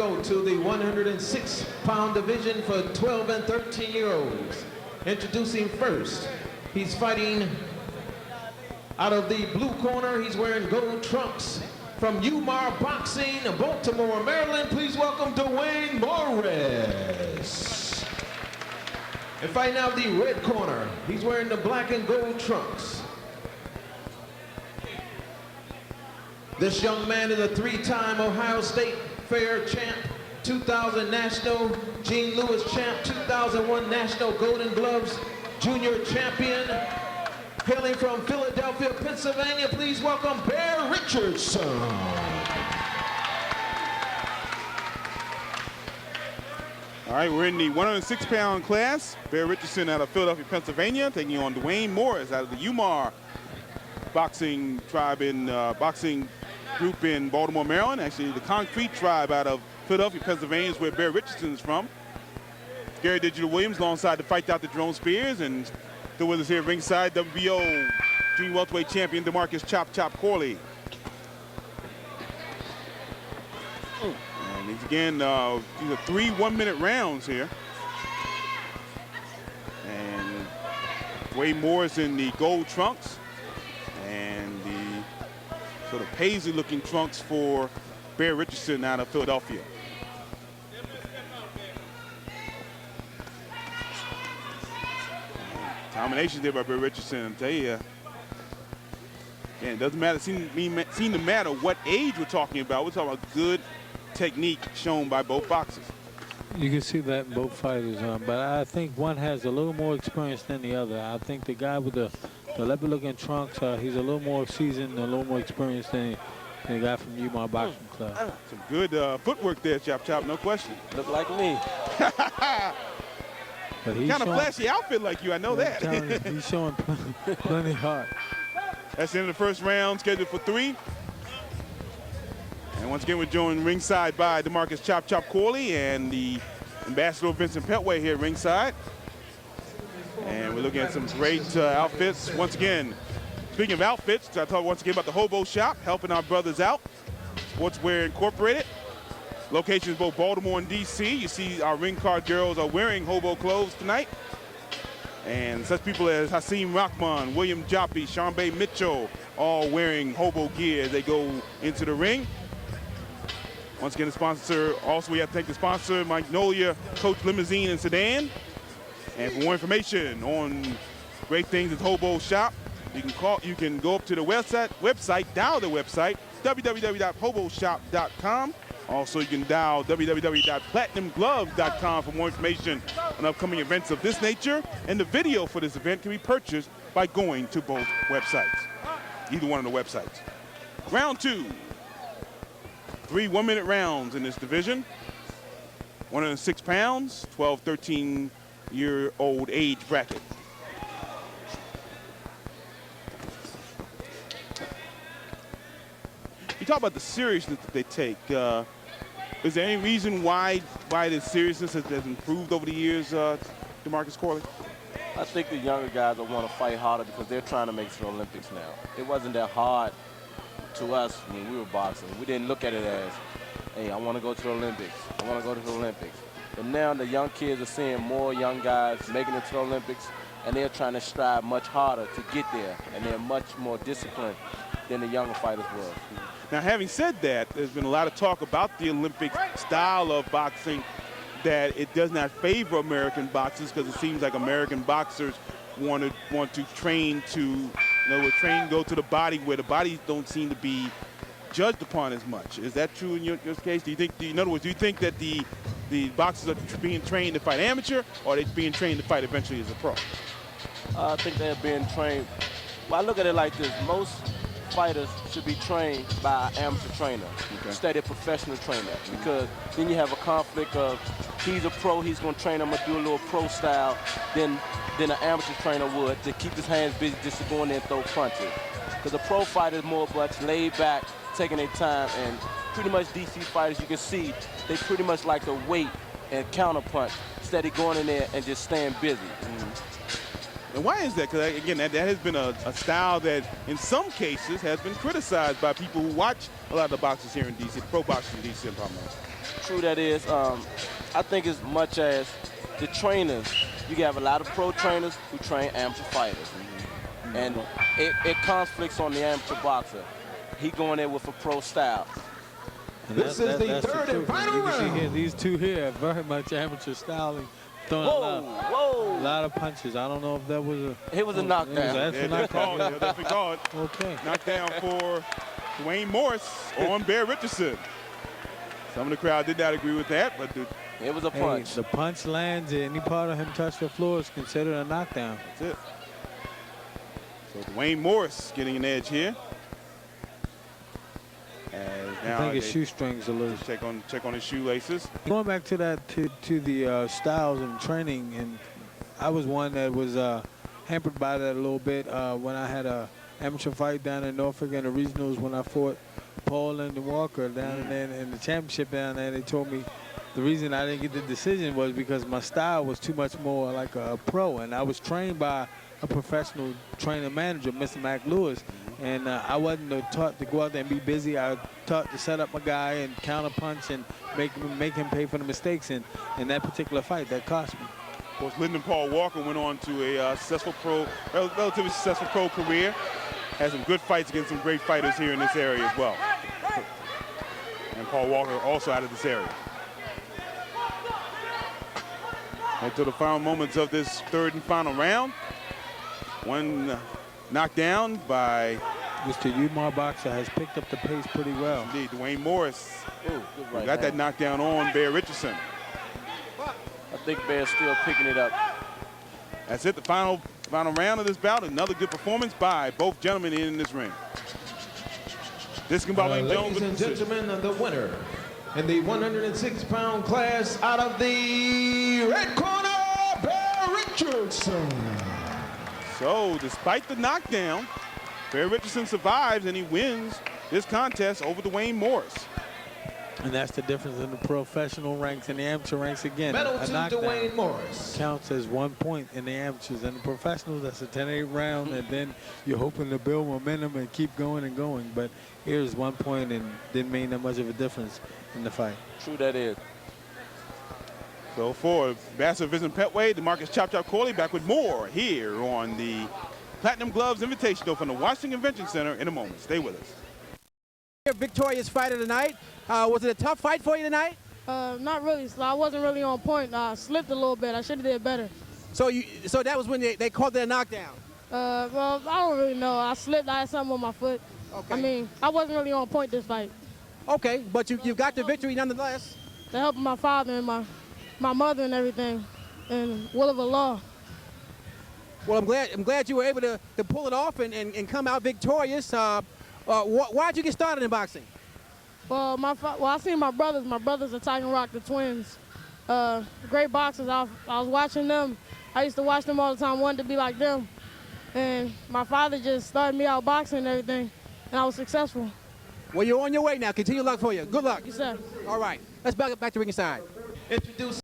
Go to the 106-pound division for 12 and 13-year-olds. Introducing first, he's fighting out of the blue corner. He's wearing gold trunks from H.O.B.O Boxing, Baltimore, Maryland. Please welcome Duane Morris. And fighting out the red corner, he's wearing the black and gold trunks. This young man is a three-time Ohio State Fair champ, 2000 National Gene Lewis champ, 2001 National Golden Gloves junior champion. Hailing from Philadelphia, Pennsylvania, please welcome Bear Richardson. All right, we're in the 106-pound class. Bear Richardson out of Philadelphia, Pennsylvania, taking on Duane Morris out of the H.O.B.O boxing tribe in boxing group in Baltimore, Maryland. Actually, the Concrete tribe out of Philadelphia, Pennsylvania is where Bear Richardson is from. Gary Digital Williams alongside the Fight Dr. Jerome Spears, and still with us here ringside, WBO junior welterweight champion DeMarcus Chop Chop Corley. And these again, these are 3 one-minute rounds here. And Duane Morris in the gold trunks, and the sort of paisley-looking trunks for Bear Richardson out of Philadelphia. Domination there by Bear Richardson. I tell you, and it doesn't matter. Seem to matter what age we're talking about. We're talking about good technique shown by both boxers. You can see that in both fighters, but I think one has a little more experience than the other. I think the guy with the leopard-looking trunks, he's a little more seasoned, a little more experienced than the guy from H.O.B.O Boxing Club. Some good footwork there, Chop Chop, no question. Look like me. But he's kind of flashy outfit like you, I know that. He's showing plenty heart. That's the end of the first round, scheduled for 3. And once again, we're joined ringside by DeMarcus Chop Chop Corley and the ambassador Vincent Petway here at ringside. And we're looking at some great outfits. Once again, speaking of outfits, I talk once again about the H.O.B.O shop, helping our brothers out. Sportswear Incorporated. Locations both Baltimore and D.C. You see our ring card girls are wearing H.O.B.O clothes tonight. And such people as Hasim Rahman, William Joppy, Sharmba Mitchell, all wearing H.O.B.O gear as they go into the ring. Once again, the sponsor, also we have to thank the sponsor, Magnolia Coach Limousine and Sedan. And for more information on great things at H.O.B.O shop, you can go up to the website, dial the website, www.hoboshop.com. Also, you can dial www.platinumgloves.com for more information on upcoming events of this nature. And the video for this event can be purchased by going to both websites, either one of the websites. Round 2. 3 one-minute rounds in this division. 106 pounds, 12, 13-year-old age bracket. You talk about the seriousness that they take. Is there any reason why the seriousness has improved over the years, DeMarcus Corley? I think the younger guys will want to fight harder because they're trying to make it to the Olympics now. It wasn't that hard to us when we were boxing. We didn't look at it as, hey, I want to go to the Olympics. I want to go to the Olympics. But now the young kids are seeing more young guys making it to the Olympics, and they're trying to strive much harder to get there, and they're much more disciplined than the younger fighters were. Now, having said that, there's been a lot of talk about the Olympic style of boxing, that it does not favor American boxers because it seems like American boxers want to train to, go to the body where the bodies don't seem to be judged upon as much. Is that true in your case? Do you think, in other words, do you think that the boxers are being trained to fight amateur, or are they being trained to fight eventually as a pro? I think they're being trained. Well, I look at it like this. Most fighters should be trained by an amateur trainer instead of a professional trainer, because then you have a conflict of he's a pro, he's going to train him to do a little pro style than an amateur trainer would to keep his hands busy just to go in there and throw punches. Because a pro fighter is more much laid back, taking their time, and pretty much DC fighters, you can see, they pretty much like to wait and counter punch instead of going in there and just staying busy. And why is that? Because, again, that has been a style that, in some cases, has been criticized by people who watch a lot of the boxers here in D.C., the pro boxers in D.C. True that is. I think as much as the trainers, you have a lot of pro trainers who train amateur fighters. And it conflicts on the amateur boxer. He going there with a pro style. And This is the that's third and truth. final You can see round. here, these two here are very much amateur styling. Throwing Whoa. a lot of punches. I don't know if that was a... It was a knockdown. That's Yeah, a that's knockdown. called. Yeah, definitely called. Okay. Knockdown for Duane Morris on Bear Richardson. Some of the crowd did not agree with that, but It was a Hey, punch. the punch lands, any part of him touch the floor is considered a knockdown. that's it. So Duane Morris getting an edge here. As I now think his they shoestrings are loose. check on his shoelaces. Going back to that, to the styles and training, and I was one that was hampered by that a little bit when I had a amateur fight down in Norfolk in the regionals when I fought Paul and Walker down there in the championship down there. They told me the reason I didn't get the decision was because my style was too much more like a pro, and I was trained by a professional trainer manager, Mr. Mac Lewis, and I wasn't taught to go out there and be busy. I was taught to set up my guy and counter punch and make him pay for the mistakes in that particular fight. That cost me. Of course, Lyndon Paul Walker went on to a relatively successful pro career. Had some good fights against some great fighters here in this area as well. And Paul Walker also out of this area. Until the final moments of this third and final round. One knockdown by Mr. Umar Boxer has picked up the pace pretty well. indeed Duane Morris. Ooh, good right Got that hand. knockdown on Bear Richardson. I think Bear's still picking it up. That's it, the final round of this bout. Another good performance by both gentlemen in this ring. Discombobulating Jones Ladies with and the decision. gentlemen, the winner in the 106-pound class out of the red corner, Bear Richardson. So, despite the knockdown, Bear Richardson survives and he wins this contest over Duane Morris. And that's the difference in the professional ranks and the amateur ranks again. Medal A to knockdown Duane Morris. counts as 1 point in the amateurs, and the professionals, that's a 10-8 round, and then you're hoping to build momentum and keep going and going. But here's 1 point and didn't make that much of a difference in the fight. True that is. So for Ambassador Vincent Petway, DeMarcus Chop Chop Corley back with more here on the Platinum Gloves Invitational from the Washington Convention Center in a moment. Stay with us. Your victorious fighter tonight. Was it a tough fight for you tonight? Not really. So I wasn't really on point. I slipped a little bit. I should have did better. So that was when they called it a knockdown. Well, I don't really know. I slipped. I had something on my foot. Okay. I mean, I wasn't really on point this fight. Okay, but you got the victory nonetheless. The help of my father and my mother and everything, and will of the law. Well, I'm glad you were able to pull it off and come out victorious. Why'd you get started in boxing? Well, I seen my brothers. My brothers are Titan Rock, the twins. Great boxers. I was watching them. I used to watch them all the time, wanted to be like them. And my father just started me out boxing and everything, and I was successful. Well, you're on your way now. Continue luck for you. Good luck. You said. All right, let's back to ringside. Introduce